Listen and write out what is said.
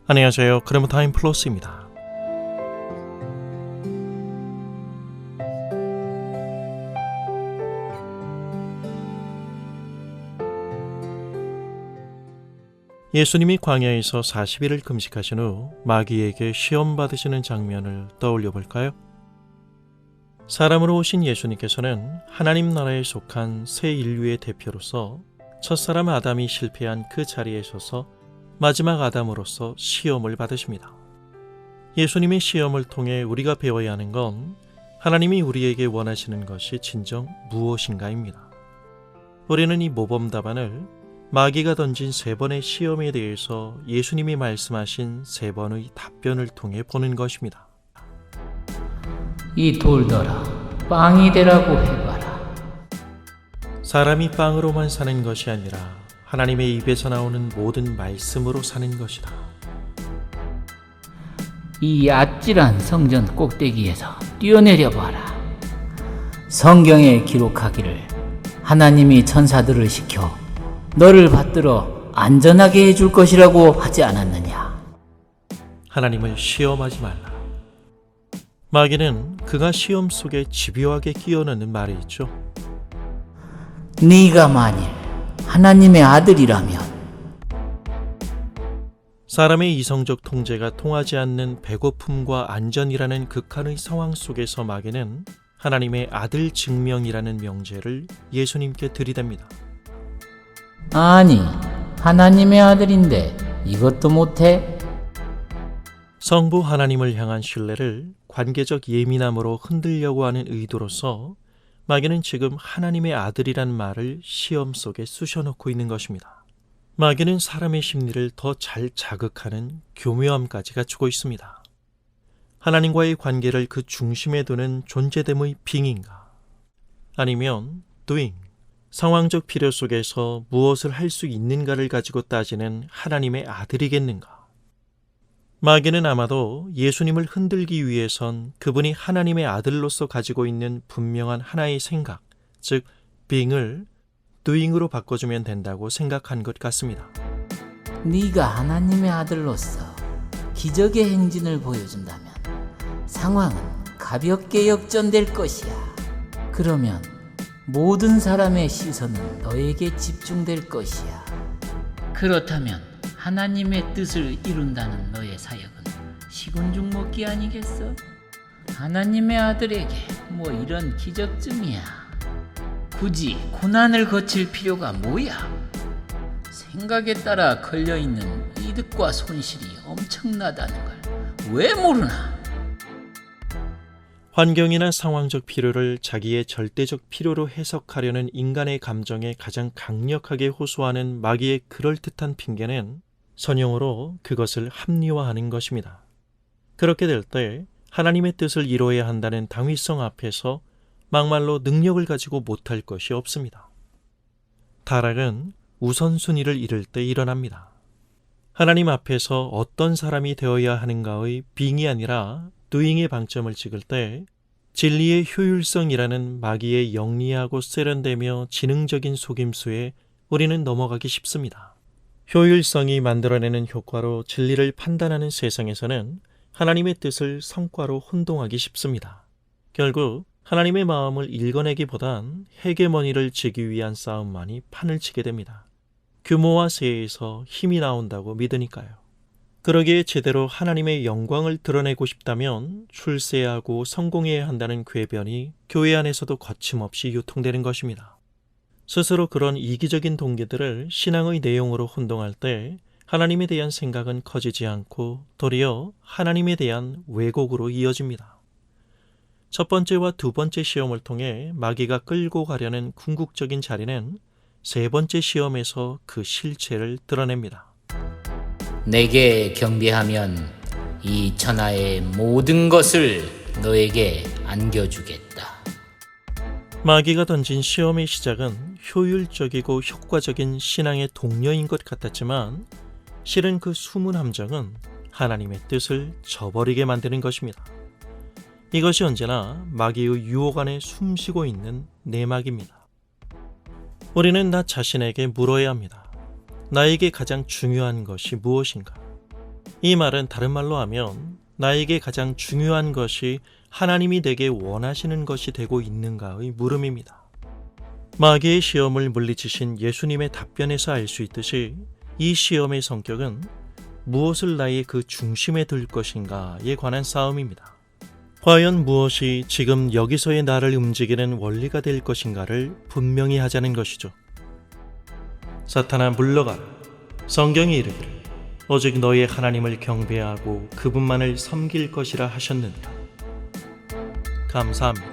안녕하세요. 크레모타임 플러스입니다. 예수님이 광야에서 40일을 금식하신 후 마귀에게 시험 받으시는 장면을 떠올려 볼까요? 사람으로 오신 예수님께서는 하나님 나라에 속한 새 인류의 대표로서 첫사람 아담이 실패한 그 자리에 서서 마지막 아담으로서 시험을 받으십니다. 예수님의 시험을 통해 우리가 배워야 하는 건 하나님이 우리에게 원하시는 것이 진정 무엇인가입니다. 우리는 이 모범 답안을 마귀가 던진 3번의 시험에 대해서 예수님이 말씀하신 3번의 답변을 통해 보는 것입니다. 이 돌더라, 빵이 되라고 해봐라. 사람이 빵으로만 사는 것이 아니라 하나님의 입에서 나오는 모든 말씀으로 사는 것이다. 이 아찔한 성전 꼭대기에서 뛰어내려봐라. 성경에 기록하기를 하나님이 천사들을 시켜 너를 받들어 안전하게 해줄 것이라고 하지 않았느냐. 하나님을 시험하지 말라. 마귀는 그가 시험 속에 집요하게 끼워넣는 말이 있죠. 네가 만일 하나님의 아들이라면. 사람의 이성적 통제가 통하지 않는 배고픔과 안전이라는 극한의 상황 속에서 마귀는 하나님의 아들 증명이라는 명제를 예수님께 들이댑니다. 아니, 하나님의 아들인데 이것도 못해? 성부 하나님을 향한 신뢰를 관계적 예민함으로 흔들려고 하는 의도로서 마귀는 지금 하나님의 아들이란 말을 시험 속에 쑤셔넣고 있는 것입니다. 마귀는 사람의 심리를 더 잘 자극하는 교묘함까지 갖추고 있습니다. 하나님과의 관계를 그 중심에 두는 존재됨의 빙인가, 아니면 doing, 상황적 필요 속에서 무엇을 할 수 있는가를 가지고 따지는 하나님의 아들이겠는가. 마귀는 아마도 예수님을 흔들기 위해선 그분이 하나님의 아들로서 가지고 있는 분명한 하나의 생각, 즉 being을 doing으로 바꿔주면 된다고 생각한 것 같습니다. 네가 하나님의 아들로서 기적의 행진을 보여준다면 상황은 가볍게 역전될 것이야. 그러면 모든 사람의 시선은 너에게 집중될 것이야. 그렇다면 하나님의 뜻을 이룬다는 너의 사역은 식은죽 먹기 아니겠어? 하나님의 아들에게 뭐 이런 기적쯤이야. 굳이 고난을 거칠 필요가 뭐야? 생각에 따라 걸려있는 이득과 손실이 엄청나다는 걸 왜 모르나? 환경이나 상황적 필요를 자기의 절대적 필요로 해석하려는 인간의 감정에 가장 강력하게 호소하는 마귀의 그럴듯한 핑계는 선용으로 그것을 합리화하는 것입니다. 그렇게 될 때 하나님의 뜻을 이루어야 한다는 당위성 앞에서 막말로 능력을 가지고 못할 것이 없습니다. 타락은 우선순위를 잃을 때 일어납니다. 하나님 앞에서 어떤 사람이 되어야 하는가의 빙이 아니라 doing의 방점을 찍을 때 진리의 효율성이라는 마귀의 영리하고 세련되며 지능적인 속임수에 우리는 넘어가기 쉽습니다. 효율성이 만들어내는 효과로 진리를 판단하는 세상에서는 하나님의 뜻을 성과로 혼동하기 쉽습니다. 결국 하나님의 마음을 읽어내기보단 헤게머니를 쥐기 위한 싸움만이 판을 치게 됩니다. 규모와 세에서 힘이 나온다고 믿으니까요. 그러기에 제대로 하나님의 영광을 드러내고 싶다면 출세하고 성공해야 한다는 궤변이 교회 안에서도 거침없이 유통되는 것입니다. 스스로 그런 이기적인 동기들을 신앙의 내용으로 혼동할 때 하나님에 대한 생각은 커지지 않고 도리어 하나님에 대한 왜곡으로 이어집니다. 첫 번째와 두 번째 시험을 통해 마귀가 끌고 가려는 궁극적인 자리는 세 번째 시험에서 그 실체를 드러냅니다. 내게 경배하면 이 천하의 모든 것을 너에게 안겨주겠다. 마귀가 던진 시험의 시작은 효율적이고 효과적인 신앙의 동료인 것 같았지만 실은 그 숨은 함정은 하나님의 뜻을 저버리게 만드는 것입니다. 이것이 언제나 마귀의 유혹 안에 숨쉬고 있는 내막입니다. 우리는 나 자신에게 물어야 합니다. 나에게 가장 중요한 것이 무엇인가? 이 말은 다른 말로 하면 나에게 가장 중요한 것이 하나님이 내게 원하시는 것이 되고 있는가의 물음입니다. 마귀의 시험을 물리치신 예수님의 답변에서 알 수 있듯이 이 시험의 성격은 무엇을 나의 그 중심에 둘 것인가에 관한 싸움입니다. 과연 무엇이 지금 여기서의 나를 움직이는 원리가 될 것인가를 분명히 하자는 것이죠. 사탄아 물러가라. 성경이 이르기를 오직 너의 하나님을 경배하고 그분만을 섬길 것이라 하셨느니라. 감사합니다.